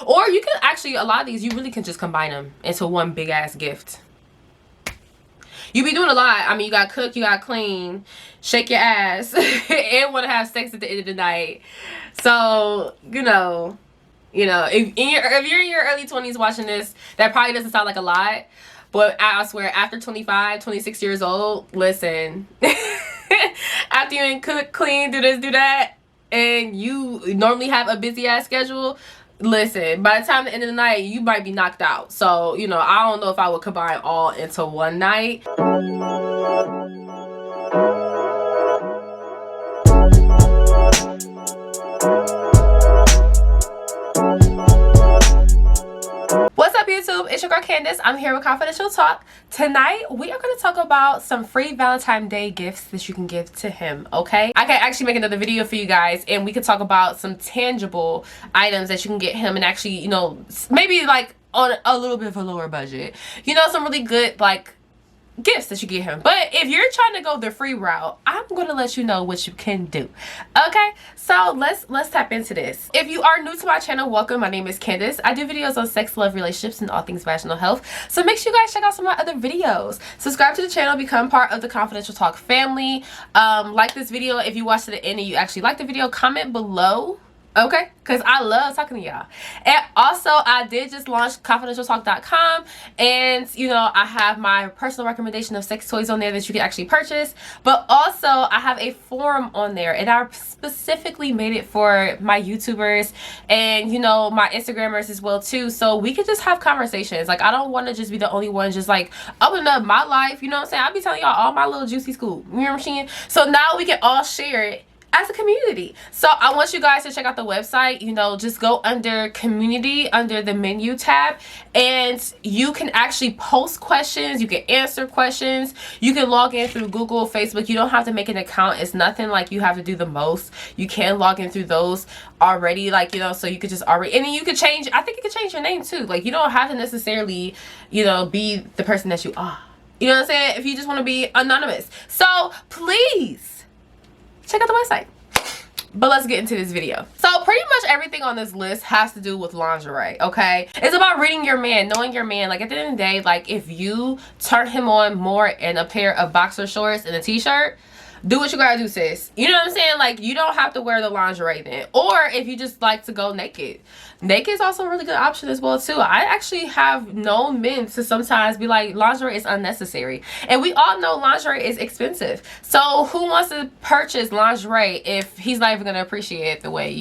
Or you can actually, a lot of these, you really can just combine them into one big ass gift. You be doing a lot. I mean, you got to cook, you got to clean, shake your ass, and want to have sex at the end of the night. So, if you're in your early 20s watching this, that probably doesn't sound like a lot. But I swear, after 25, 26 years old, listen. After you cook, clean, do this, do that, and you normally have a busy ass schedule, listen, by the time the end of the night, you might be knocked out. So, I don't know if I would combine all into one night. What's up, YouTube? It's your girl Candace. I'm here with Confidential Talk. Tonight we are going to talk about some free Valentine Day gifts that you can give to him. Okay, I can actually make another video for you guys, and we could talk about some tangible items that you can get him, and actually, maybe like on a little bit of a lower budget, some really good like gifts that you get him. But if you're trying to go the free route, I'm going to let you know what you can do. Okay, so let's tap into this. If you are new to my channel, welcome. My name is Candace. I do videos on sex, love, relationships, and all things vaginal health. So make sure you guys check out some of my other videos. Subscribe to the channel, become part of the Confidential Talk family. Like this video if you watched to the end and you actually like the video. Comment below. Okay, because I love talking to y'all. And also, I did just launch confidentialtalk.com, and I have my personal recommendation of sex toys on there that you can actually purchase. But also, I have a forum on there, and I specifically made it for my YouTubers and my Instagrammers as well too, so we could just have conversations. Like, I don't want to just be the only one just like opening up my life, you know what I'm saying? I'll be telling y'all all my little juicy scoop, you know what I'm saying? So now we can all share it as a community. So I want you guys to check out the website. Just go under community, under the menu tab, and you can actually post questions, you can answer questions, you can log in through Google, Facebook. You don't have to make an account. It's nothing like you have to do the most. You can log in through those already, so you could just already, and then you could change, I think you could change your name too. Like, you don't have to necessarily be the person that you are, you know what I'm saying, if you just want to be anonymous. So please check out the website. But let's get into this video. So pretty much everything on this list has to do with lingerie, okay? It's about reading your man, knowing your man. Like, at the end of the day, like, if you turn him on more in a pair of boxer shorts and a t-shirt, do what you gotta do, sis. You know what I'm saying? Like, you don't have to wear the lingerie then. Or if you just like to go naked. Naked is also a really good option as well too. I actually have known men to sometimes be like, lingerie is unnecessary. And we all know lingerie is expensive. So who wants to purchase lingerie if he's not even gonna appreciate it the way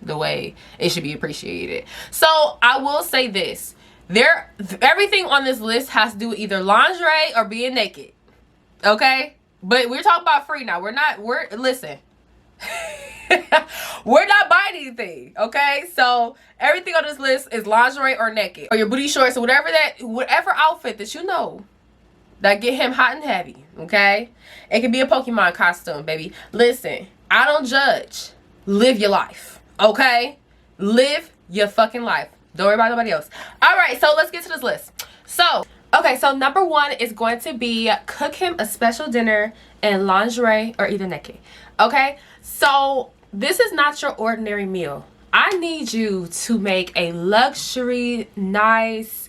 the way it should be appreciated? So I will say this. Everything on this list has to do with either lingerie or being naked. Okay? But we're talking about free now. Listen. We're not buying anything, okay? So everything on this list is lingerie or naked, or your booty shorts, or whatever outfit that get him hot and heavy, okay? It can be a Pokemon costume, baby. Listen, I don't judge. Live your life, okay? Live your fucking life. Don't worry about nobody else. All right, so let's get to this list. Okay, so number one is going to be cook him a special dinner in lingerie or either naked. Okay, so this is not your ordinary meal. I need you to make a luxury, nice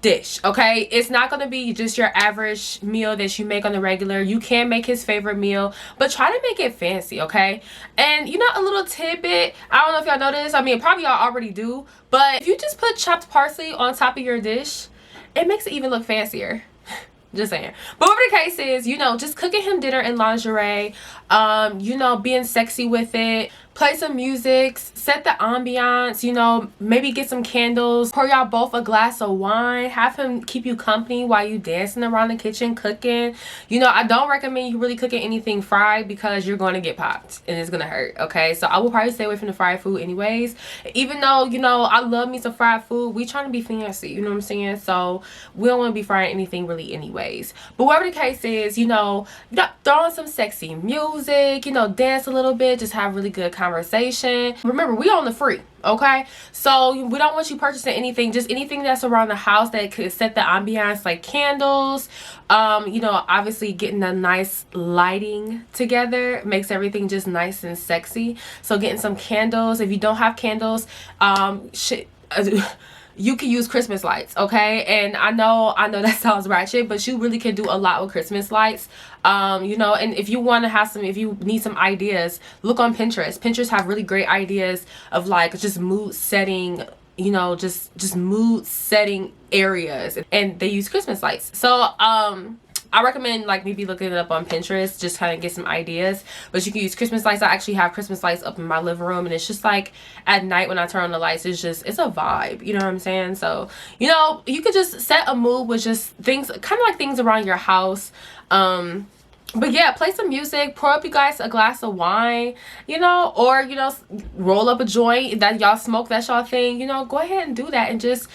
dish. Okay, it's not going to be just your average meal that you make on the regular. You can make his favorite meal, but try to make it fancy. Okay, and a little tidbit, I don't know if y'all know this, I mean probably y'all already do, but if you just put chopped parsley on top of your dish, it makes it even look fancier. Just saying. But whatever the case is, just cooking him dinner in lingerie, being sexy with it, play some music, set the ambiance, maybe get some candles, pour y'all both a glass of wine, have him keep you company while you dancing around the kitchen cooking. I don't recommend you really cooking anything fried because you're going to get popped and it's going to hurt, okay? So I will probably stay away from the fried food anyways. Even though, I love me some fried food, we trying to be fancy, you know what I'm saying? So we don't want to be frying anything really anyways. But whatever the case is, throw on some sexy music, dance a little bit, just have really good conversation. conversation. Remember, we on the free, okay? So we don't want you purchasing anything, just anything that's around the house that could set the ambiance, like candles. You know, obviously getting a nice lighting together makes everything just nice and sexy. So getting some candles. If you don't have candles, you can use Christmas lights, okay? And I know that sounds ratchet, but you really can do a lot with Christmas lights. You know, and if you want to have some, if you need some ideas, look on Pinterest. Pinterest have really great ideas of like just mood setting, you know, just mood setting areas, and they use Christmas lights. So I recommend like maybe looking it up on Pinterest, just kind of get some ideas. But you can use Christmas lights. I actually have Christmas lights up in my living room, and it's just like at night when I turn on the lights, it's a vibe, you know what I'm saying? So, you know, you could just set a mood with just things, kind of like things around your house. But yeah, play some music, pour up you guys a glass of wine, you know, or, you know, roll up a joint that y'all smoke, that's y'all thing, you know, go ahead and do that and just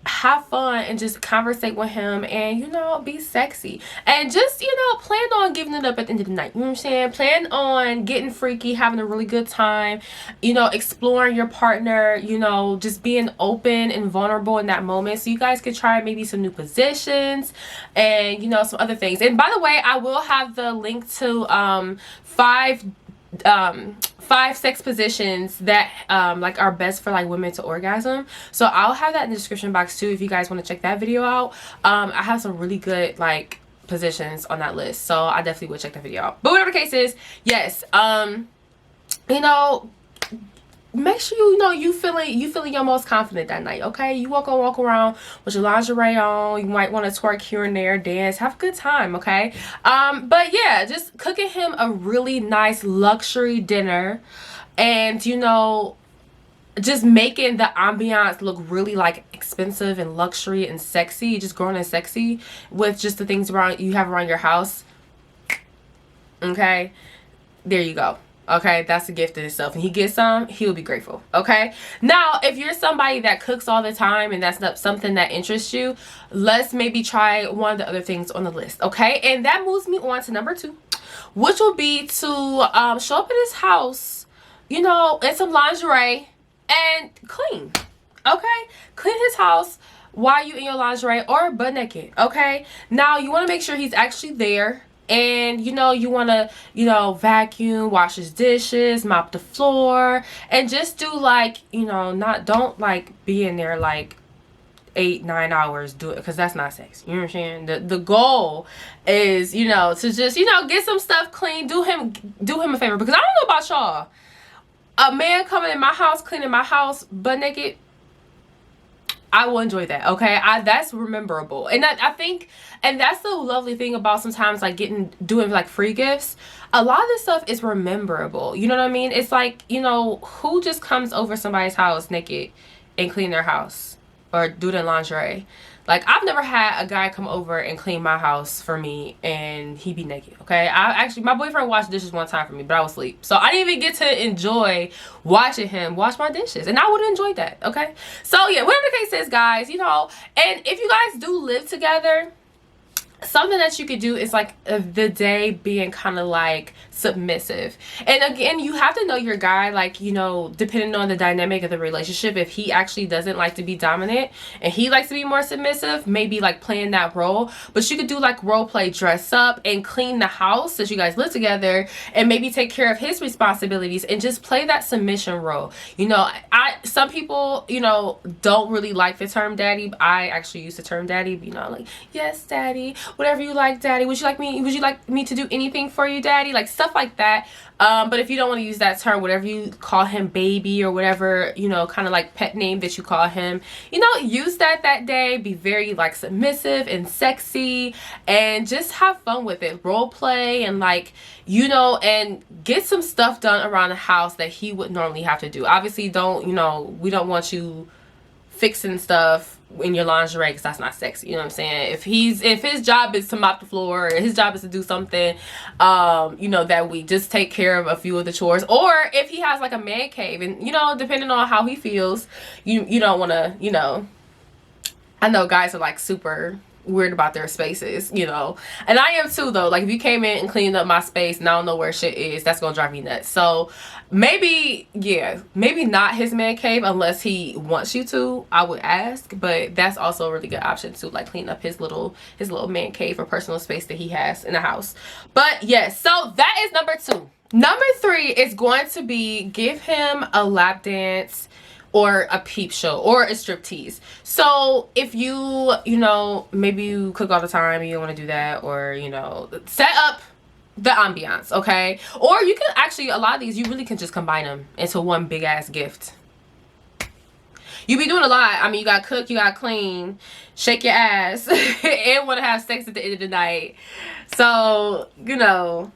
have fun and just conversate with him, and, you know, be sexy, and just, you know, plan on giving it up at the end of the night. You know what I'm saying? Plan on getting freaky, having a really good time, you know, exploring your partner, you know, just being open and vulnerable in that moment, so you guys could try maybe some new positions and, you know, some other things. And by the way, I will have the link to five sex positions that like are best for like women to orgasm. So I'll have that in the description box too if you guys want to check that video out. I have some really good like positions on that list, so I definitely would check that video out. But whatever the case is, yes, you know, make sure you feeling your most confident that night, okay? You walk around with your lingerie on. You might want to twerk here and there, dance, have a good time, okay? But yeah, just cooking him a really nice luxury dinner, and, you know, just making the ambiance look really like expensive and luxury and sexy, just growing and sexy with just the things you have around your house. Okay, there you go. Okay, that's a gift in itself, and he gets some, he'll be grateful. Okay, now if you're somebody that cooks all the time and that's not something that interests you, let's maybe try one of the other things on the list. Okay, and that moves me on to number 2, which will be to show up at his house, you know, in some lingerie and clean. Okay, clean his house while you in your lingerie or butt naked. Okay, now you want to make sure he's actually there. And, you know, you want to, you know, vacuum, wash his dishes, mop the floor, and just do like, you know, don't like be in there like 8-9 hours do it, because that's not sex. You know what I'm saying? The goal is, you know, to just, you know, get some stuff clean, do him a favor, because I don't know about y'all, a man coming in my house, cleaning my house butt naked, I will enjoy that. Okay, that's rememberable, and I think, and that's the lovely thing about sometimes like doing like free gifts. A lot of this stuff is rememberable. You know what I mean? It's like, you know, who just comes over somebody's house naked and clean their house or do their lingerie? Like, I've never had a guy come over and clean my house for me and he be naked, okay? My boyfriend washed dishes one time for me, but I was asleep. So I didn't even get to enjoy watching him wash my dishes, and I would have enjoyed that, okay? So yeah, whatever the case is, guys, you know, and if you guys do live together, something that you could do is like the day being kind of like submissive. And again, you have to know your guy, like, you know, depending on the dynamic of the relationship, if he actually doesn't like to be dominant and he likes to be more submissive, maybe like playing that role. But you could do like role play, dress up and clean the house since you guys live together, and maybe take care of his responsibilities and just play that submission role. You know, some people, you know, don't really like the term daddy. I actually use the term daddy, you know, like, yes, daddy, whatever you like, daddy. Would you like me to do anything for you, daddy? Like stuff like that. But if you don't want to use that term, whatever you call him, baby, or whatever, you know, kind of like pet name that you call him, you know, use that day. Be very like submissive and sexy, and just have fun with it. Role play and, like, you know, and get some stuff done around the house that he would normally have to do. Obviously, don't, you know, we don't want you fixing stuff in your lingerie, because that's not sexy. You know what I'm saying? If his job is to mop the floor, or his job is to do something, you know, that we just take care of a few of the chores, or if he has like a man cave, and, you know, depending on how he feels, you don't want to, you know, I know guys are like super, weird about their spaces, you know. And I am too, though. Like, if you came in and cleaned up my space and I don't know where shit is, that's gonna drive me nuts. So maybe, yeah, maybe not his man cave unless he wants you to, I would ask. But that's also a really good option too, like clean up his little man cave or personal space that he has in the house. But yes, so that is number 2. Number 3 is going to be give him a lap dance or a peep show or a striptease. So if you know, maybe you cook all the time, you don't want to do that, or, you know, set up the ambiance, okay? Or you can actually, a lot of these, you really can just combine them into one big ass gift. You be doing a lot. I mean, you gotta cook, you gotta clean, shake your ass, and want to have sex at the end of the night. So, you know,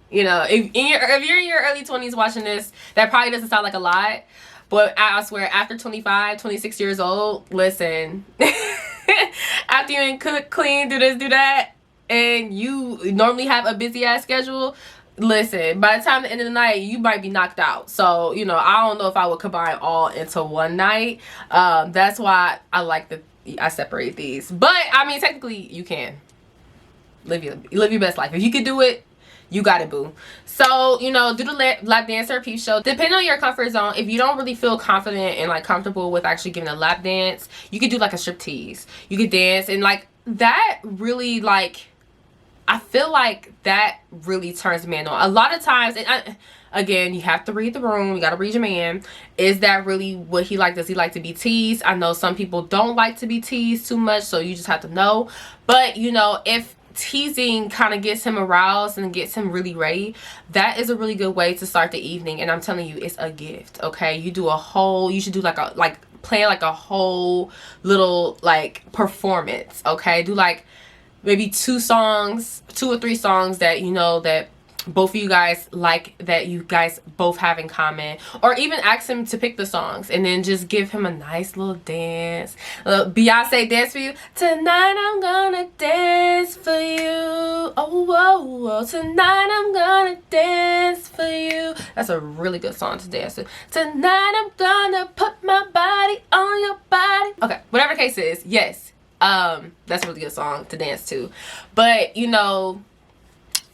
you know, if you're in your early 20s watching this, that probably doesn't sound like a lot. But I swear, after 25, 26 years old, listen, after you cook, clean, do this, do that, and you normally have a busy ass schedule, listen, by the time the end of the night, you might be knocked out. So, you know, I don't know if I would combine all into one night. That's why I separate these. But I mean, technically, you can live your best life. If you could do it, you got it, boo. So, you know, do the lap dance or peep show. Depending on your comfort zone, if you don't really feel confident and like comfortable with actually giving a lap dance, you could do like a striptease. You could dance, and like that really, like, I feel like that really turns men on. A lot of times, and again, you have to read the room. You got to read your man. Is that really what he like? Does he like to be teased? I know some people don't like to be teased too much, so you just have to know. But, you know, if teasing kind of gets him aroused and gets him really ready, that is a really good way to start the evening. And I'm telling you, it's a gift, okay? You should do plan like a whole little like performance, okay? Do like maybe 2 or 3 songs that you know that both of you guys like, that you guys both have in common, or even ask him to pick the songs and then just give him a nice little dance, a little Beyonce dance for you. Tonight I'm gonna dance for you. Oh, whoa, whoa. Tonight I'm gonna dance for you. That's a really good song to dance to. Tonight I'm gonna put my body on your body. Okay, whatever the case is, yes, that's a really good song to dance to. But, you know,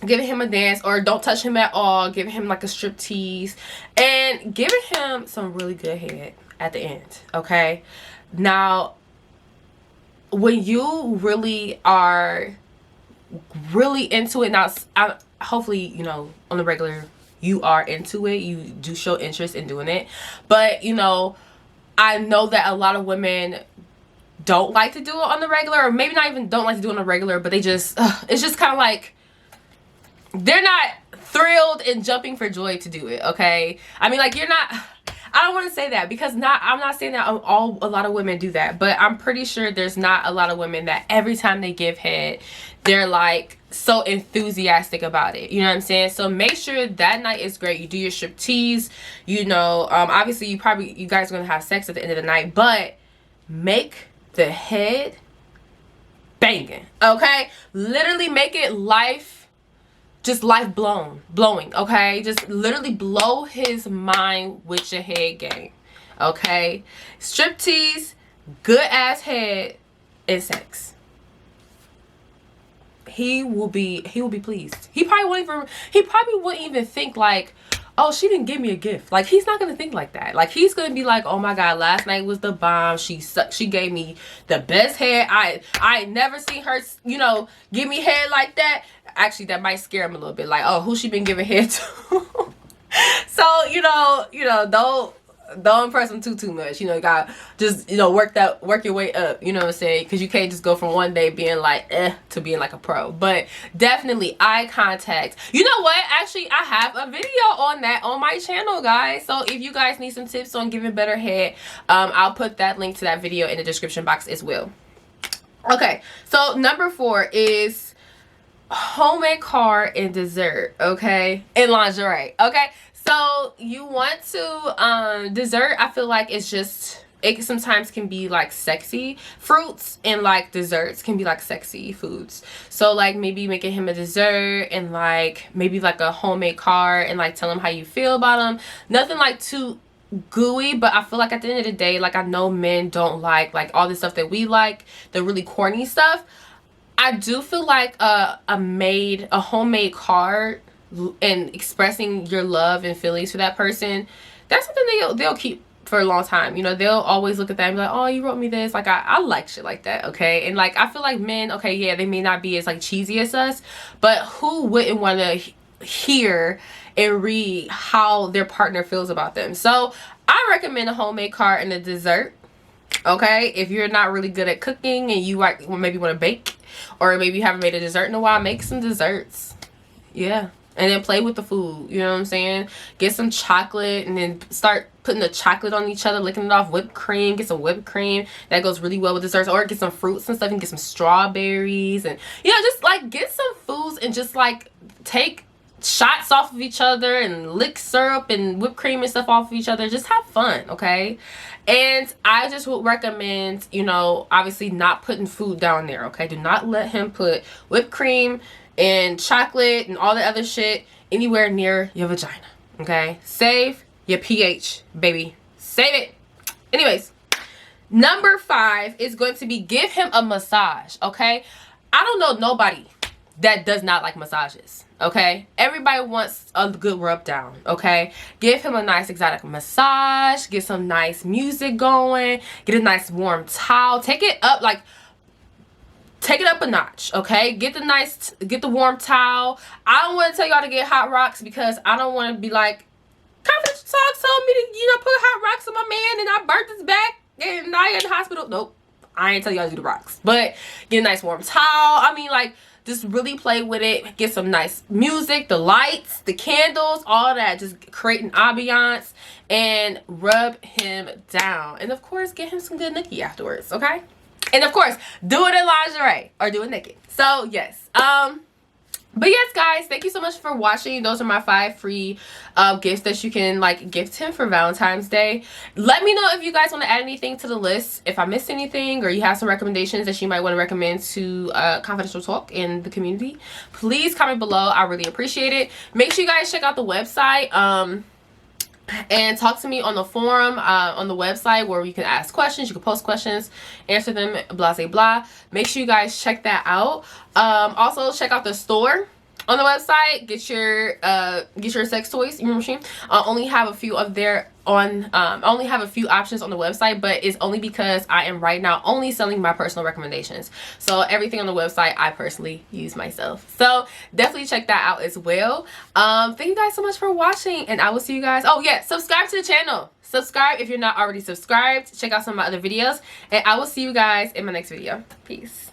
giving him a dance, or don't touch him at all, giving him like a striptease, and giving him some really good head at the end, okay? Now, when you really are really into it, now hopefully, you know, on the regular, you are into it, you do show interest in doing it, but, you know, I know that a lot of women don't like to do it on the regular, or maybe not even don't like to do it on the regular, but they just, it's just kind of like, they're not thrilled and jumping for joy to do it, okay? I mean, like, you're not, I don't want to say that, because I'm not saying that a lot of women do that, but I'm pretty sure there's not a lot of women that every time they give head, they're like so enthusiastic about it, you know what I'm saying? So make sure that night is great. You do your striptease, you know, obviously you guys are gonna have sex at the end of the night, but make the head banging, okay? Literally make it just life blowing, okay? Just literally blow his mind with your head game, okay? Striptease, good ass head, and sex. He will be pleased. He probably wouldn't even think like, oh, she didn't give me a gift. Like, he's not gonna think like that. Like, he's gonna be like, oh my god, last night was the bomb. She gave me the best head. I never seen her, you know, give me head like that. Actually, that might scare him a little bit. Like, oh, who she been giving head to? So, you know, don't impress him too much. You know, you got just, you know, work your way up, you know what I'm saying? Because you can't just go from one day being like to being like a pro. But definitely eye contact. You know what, actually I have a video on that on my channel, guys. So if you guys need some tips on giving better head, I'll put that link to that video in the description box as well. Okay, so number 4 is homemade card and dessert, okay, and lingerie, okay? So you want to dessert, I feel like it's just, it sometimes can be like sexy fruits, and like desserts can be like sexy foods. So like maybe making him a dessert and like maybe like a homemade card, and like tell him how you feel about him. Nothing like too gooey, but I feel like at the end of the day, like I know men don't like all the stuff that we like, the really corny stuff. I do feel like a homemade card and expressing your love and feelings for that person, that's something they'll keep for a long time. You know, they'll always look at that and be like, oh, you wrote me this. Like I like shit like that, okay? And like I feel like men, okay, yeah, they may not be as like cheesy as us, but who wouldn't want to hear and read how their partner feels about them? So I recommend a homemade card and a dessert. Okay, if you're not really good at cooking and you like maybe want to bake, or maybe you haven't made a dessert in a while, make some desserts. Yeah, and then play with the food. You know what I'm saying? Get some chocolate and then start putting the chocolate on each other, licking it off. Whipped cream, get some whipped cream. That goes really well with desserts. Or get some fruits and stuff and get some strawberries, and you know, just like get some foods and just like take shots off of each other and lick syrup and whipped cream and stuff off of each other. Just have fun, okay? And I just would recommend, you know, obviously not putting food down there, okay? Do not let him put whipped cream and chocolate and all the other shit anywhere near your vagina, okay? Save your pH, baby. Save it. Anyways, number 5 is going to be give him a massage, okay? I don't know nobody that does not like massages, okay? Everybody wants a good rub down, okay? Give him a nice exotic massage. Get some nice music going. Get a nice warm towel. Take it up, like, take it up a notch, okay? Get the warm towel. I don't want to tell y'all to get hot rocks because I don't want to be like, Confidential Talk told me to, you know, put hot rocks on my man and I burnt his back and now you're in the hospital. Nope. I ain't tell y'all to do the rocks. But get a nice warm towel. I mean, like, just really play with it. Get some nice music, the lights, the candles, all that. Just create an ambiance and rub him down. And of course, get him some good nookie afterwards, okay? And of course, do it in lingerie or do it naked. So yes, but yes, guys, thank you so much for watching. Those are my 5 free gifts that you can like gift him for Valentine's Day. Let me know if you guys want to add anything to the list, if I missed anything, or you have some recommendations that you might want to recommend to Confidential Talk in the community. Please comment below. I really appreciate it. Make sure you guys check out the website and talk to me on the forum on the website, where you can ask questions, you can post questions, answer them, blah blah blah. Make sure you guys check that out. Also check out the store on the website. Get your sex toys, your machine. I only have a few of their on I only have a few options on the website, but it's only because I am right now only selling my personal recommendations. So everything on the website I personally use myself. So definitely check that out as well. Thank you guys so much for watching, and I will see you guys. Oh yeah, subscribe to the channel. Subscribe if you're not already subscribed. Check out some of my other videos, and I will see you guys in my next video. Peace.